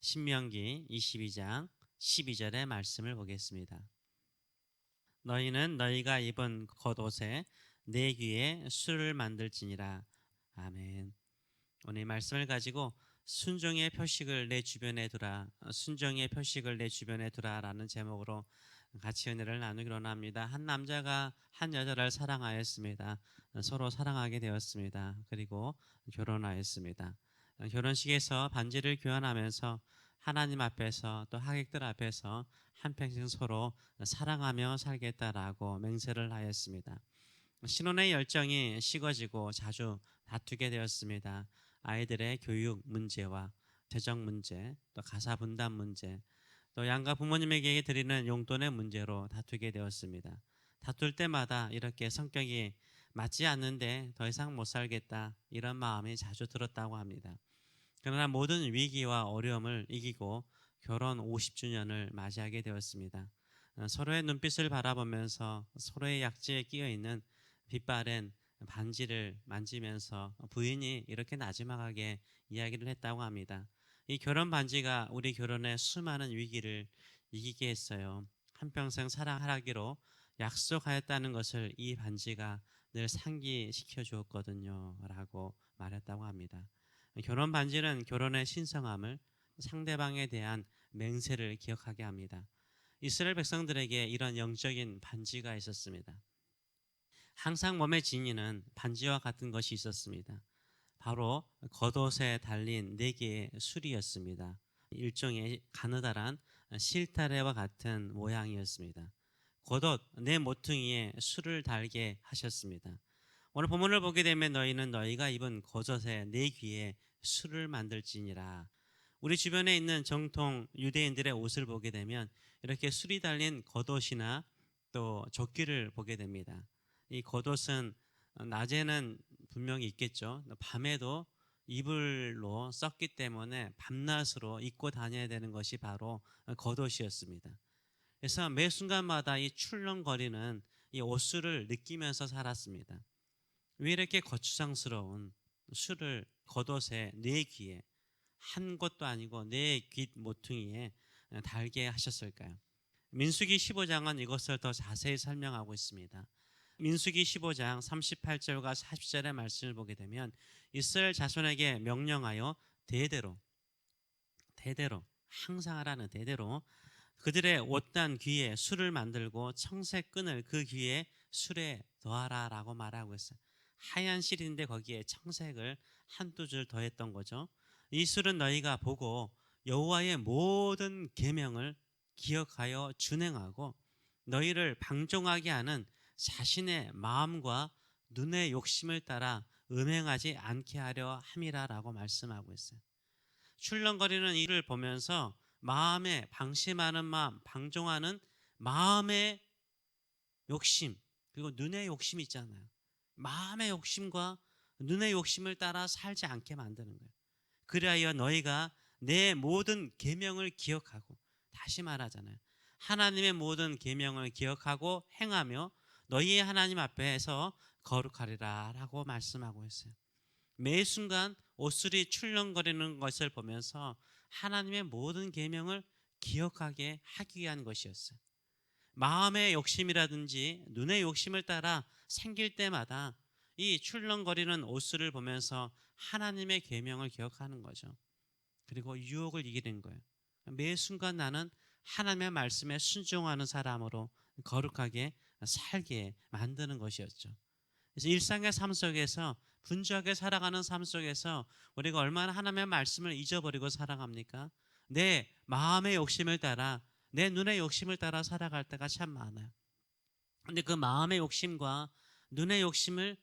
신명기 22장 12절의 말씀을 보겠습니다. 너희는 너희가 입은 겉옷에 내 귀에 술을 만들지니라. 아멘. 오늘 이 말씀을 가지고 순종의 표식을 내 주변에 두라, 순종의 표식을 내 주변에 두라라는 제목으로 같이 은혜를 나누기로 합니다. 한 남자가 한 여자를 사랑하였습니다. 서로 사랑하게 되었습니다. 그리고 결혼하였습니다. 결혼식에서 반지를 교환하면서 하나님 앞에서 또 하객들 앞에서 한평생 서로 사랑하며 살겠다라고 맹세를 하였습니다. 신혼의 열정이 식어지고 자주 다투게 되었습니다. 아이들의 교육 문제와 재정 문제, 또 가사 분담 문제, 또 양가 부모님에게 드리는 용돈의 문제로 다투게 되었습니다. 다툴 때마다 이렇게 성격이 맞지 않는데 더 이상 못 살겠다, 이런 마음이 자주 들었다고 합니다. 그러나 모든 위기와 어려움을 이기고 결혼 50주년을 맞이하게 되었습니다. 서로의 눈빛을 바라보면서 서로의 약지에 끼어 있는 빛바랜 반지를 만지면서 부인이 이렇게 나지막하게 이야기를 했다고 합니다. 이 결혼 반지가 우리 결혼의 수많은 위기를 이기게 했어요. 한평생 사랑하기로 약속하였다는 것을 이 반지가 늘 상기시켜 주었거든요 라고 말했다고 합니다. 결혼 반지는 결혼의 신성함을, 상대방에 대한 맹세를 기억하게 합니다. 이스라엘 백성들에게 이런 영적인 반지가 있었습니다. 항상 몸에 지니는 반지와 같은 것이 있었습니다. 바로 겉옷에 달린 4개의 술이었습니다. 일종의 가느다란 실타래와 같은 모양이었습니다. 겉옷 내 모퉁이에 술을 달게 하셨습니다. 오늘 본문을 보게 되면 너희는 너희가 입은 겉옷에 내 귀에 술을 만들지니라. 우리 주변에 있는 정통 유대인들의 옷을 보게 되면 이렇게 술이 달린 겉옷이나 또 조끼를 보게 됩니다. 이 겉옷은 낮에는 분명히 있겠죠. 밤에도 이불로 썼기 때문에 밤낮으로 입고 다녀야 되는 것이 바로 겉옷이었습니다. 그래서 매 순간마다 이 출렁거리는 이 옷술을 느끼면서 살았습니다. 왜 이렇게 거추장스러운 술을 겉옷에 내 귀에, 한 것도 아니고 내 귀 모퉁이에 달게 하셨을까요? 민수기 15장은 이것을 더 자세히 설명하고 있습니다. 민수기 15장 38절과 40절의 말씀을 보게 되면 이스라엘 자손에게 명령하여 대대로 항상 하라는 대대로 그들의 옷단 귀에 술을 만들고 청색 끈을 그 귀에 술에 더하라 라고 말하고 있어요. 하얀 실인데 거기에 청색을 한두 줄 더했던 거죠. 이 술은 너희가 보고 여호와의 모든 계명을 기억하여 준행하고 너희를 방종하게 하는 자신의 마음과 눈의 욕심을 따라 음행하지 않게 하려 함이라 라고 말씀하고 있어요. 출렁거리는 이를 보면서 마음에 방심하는 마음, 방종하는 마음의 욕심, 그리고 눈의 욕심 있잖아요. 마음의 욕심과 눈의 욕심을 따라 살지 않게 만드는 거예요. 그리하여 너희가 내 모든 계명을 기억하고, 다시 말하잖아요. 하나님의 모든 계명을 기억하고 행하며 너희의 하나님 앞에서 거룩하리라 라고 말씀하고 있어요. 매 순간 옷술이 출렁거리는 것을 보면서 하나님의 모든 계명을 기억하게 하기 위한 것이었어요. 마음의 욕심이라든지 눈의 욕심을 따라 생길 때마다 이 출렁거리는 옷술을 보면서 하나님의 계명을 기억하는 거죠. 그리고 유혹을 이기는 거예요. 매 순간 나는 하나님의 말씀에 순종하는 사람으로 거룩하게 살게 만드는 것이었죠. 그래서 일상의 삶 속에서 분주하게 살아가는 삶 속에서 우리가 얼마나 하나님의 말씀을 잊어버리고 살아갑니까? 내 마음의 욕심을 따라, 내 눈의 욕심을 따라 살아갈 때가 참 많아요. 그런데 그 마음의 욕심과 눈의 욕심을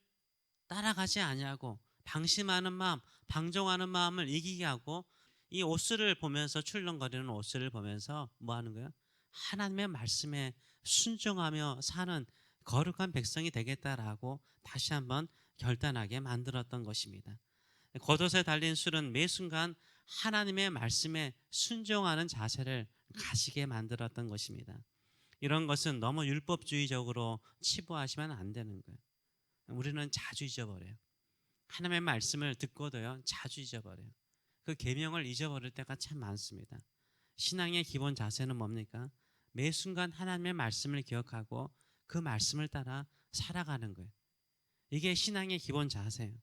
따라가지 아니하고 방심하는 마음, 방종하는 마음을 이기게 하고 이 옷을 보면서, 출렁거리는 옷을 보면서 뭐 하는 거예요? 하나님의 말씀에 순종하며 사는 거룩한 백성이 되겠다라고 다시 한번 결단하게 만들었던 것입니다. 겉옷에 달린 술은 매 순간 하나님의 말씀에 순종하는 자세를 가지게 만들었던 것입니다. 이런 것은 너무 율법주의적으로 치부하시면 안 되는 거예요. 우리는 자주 잊어버려요. 하나님의 말씀을 듣고도요, 자주 잊어버려요. 그 계명을 잊어버릴 때가 참 많습니다. 신앙의 기본 자세는 뭡니까? 매 순간 하나님의 말씀을 기억하고 그 말씀을 따라 살아가는 거예요. 이게 신앙의 기본 자세예요.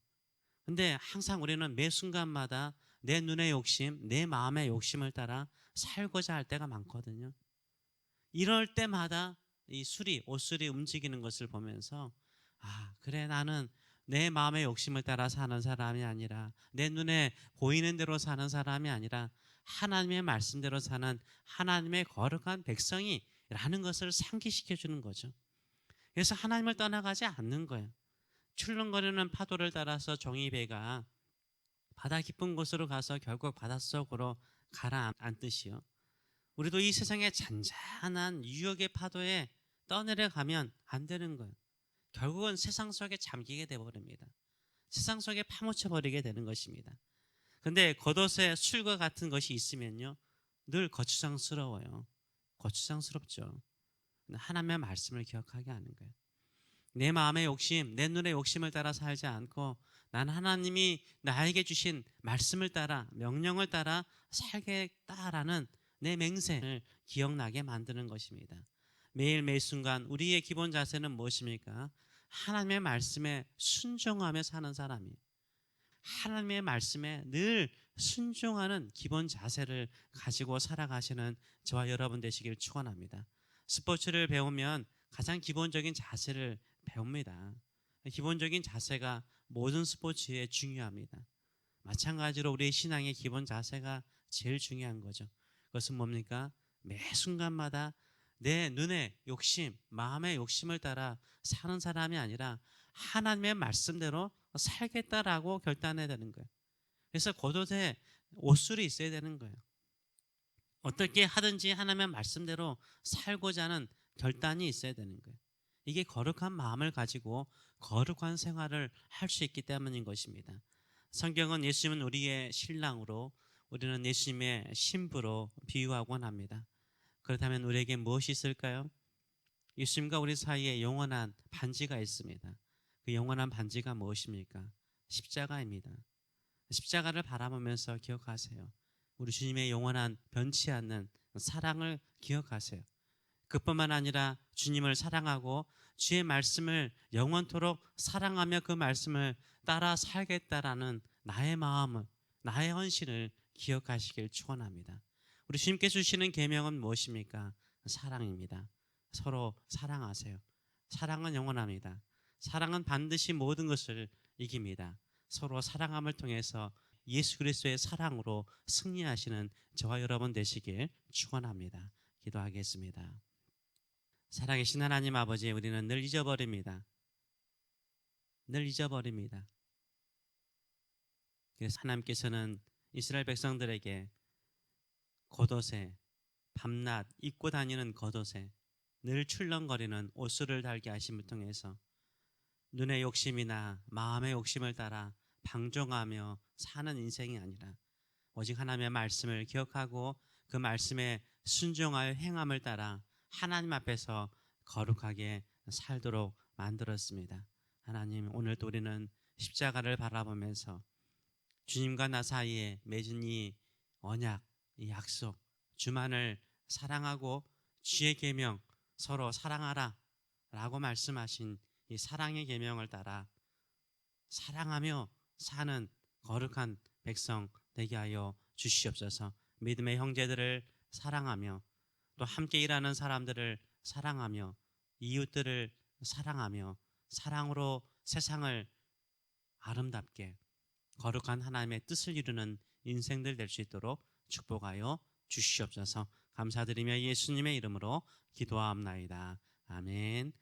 근데 항상 우리는 매 순간마다 내 눈의 욕심, 내 마음의 욕심을 따라 살고자 할 때가 많거든요. 이럴 때마다 이 옷술이 움직이는 것을 보면서 그래, 나는 내 마음의 욕심을 따라 사는 사람이 아니라 내 눈에 보이는 대로 사는 사람이 아니라 하나님의 말씀대로 사는 하나님의 거룩한 백성이라는 것을 상기시켜 주는 거죠. 그래서 하나님을 떠나가지 않는 거예요. 출렁거리는 파도를 따라서 종이 배가 바다 깊은 곳으로 가서 결국 바닷속으로 가라앉듯이요. 우리도 이 세상의 잔잔한 유혹의 파도에 떠내려 가면 안 되는 거예요. 결국은 세상 속에 잠기게 되어버립니다. 세상 속에 파묻혀 버리게 되는 것입니다. 근데 겉옷에 술과 같은 것이 있으면요, 늘 거추장스러워요. 거추장스럽죠. 하나님의 말씀을 기억하게 하는 거예요. 내 마음의 욕심, 내 눈의 욕심을 따라 살지 않고 난 하나님이 나에게 주신 말씀을 따라, 명령을 따라 살겠다라는 내 맹세를 기억나게 만드는 것입니다. 매일 매 순간 우리의 기본 자세는 무엇입니까? 하나님의 말씀에 순종하며 사는 사람이에요. 하나님의 말씀에 늘 순종하는 기본 자세를 가지고 살아가시는 저와 여러분 되시길 축원합니다. 스포츠를 배우면 가장 기본적인 자세를 배웁니다. 기본적인 자세가 모든 스포츠에 중요합니다. 마찬가지로 우리의 신앙의 기본 자세가 제일 중요한 거죠. 그것은 뭡니까? 매 순간마다 내 눈의 욕심, 마음의 욕심을 따라 사는 사람이 아니라 하나님의 말씀대로 살겠다라고 결단해야 되는 거예요. 그래서 겉옷에 옷술이 있어야 되는 거예요. 어떻게 하든지 하나님의 말씀대로 살고자 하는 결단이 있어야 되는 거예요. 이게 거룩한 마음을 가지고 거룩한 생활을 할 수 있기 때문인 것입니다. 성경은 예수님은 우리의 신랑으로, 우리는 예수님의 신부로 비유하곤 합니다. 그렇다면 우리에게 무엇이 있을까요? 예수님과 우리 사이에 영원한 반지가 있습니다. 그 영원한 반지가 무엇입니까? 십자가입니다. 십자가를 바라보면서 기억하세요. 우리 주님의 영원한 변치 않는 사랑을 기억하세요. 그뿐만 아니라 주님을 사랑하고 주의 말씀을 영원토록 사랑하며 그 말씀을 따라 살겠다라는 나의 마음을, 나의 헌신을 기억하시길 축원합니다. 우리 주님께서 주시는 계명은 무엇입니까? 사랑입니다. 서로 사랑하세요. 사랑은 영원합니다. 사랑은 반드시 모든 것을 이깁니다. 서로 사랑함을 통해서 예수 그리스도의 사랑으로 승리하시는 저와 여러분 되시길 축원합니다. 기도하겠습니다. 살아계신 하나님 아버지, 우리는 늘 잊어버립니다. 늘 잊어버립니다. 그래서 하나님께서는 이스라엘 백성들에게 겉옷에, 밤낮 입고 다니는 겉옷에 늘 출렁거리는 옷술을 달게 하심을 통해서 눈의 욕심이나 마음의 욕심을 따라 방종하며 사는 인생이 아니라 오직 하나님의 말씀을 기억하고 그 말씀에 순종하여 행함을 따라 하나님 앞에서 거룩하게 살도록 만들었습니다. 하나님, 오늘도 우리는 십자가를 바라보면서 주님과 나 사이에 맺은 이 언약, 이 약속, 주만을 사랑하고 주의 계명 서로 사랑하라 라고 말씀하신 이 사랑의 계명을 따라 사랑하며 사는 거룩한 백성 되게 하여 주시옵소서. 믿음의 형제들을 사랑하며 또 함께 일하는 사람들을 사랑하며 이웃들을 사랑하며 사랑으로 세상을 아름답게 거룩한 하나님의 뜻을 이루는 인생들 될 수 있도록 축복하여 주시옵소서. 감사드리며 예수님의 이름으로 기도하옵나이다. 아멘.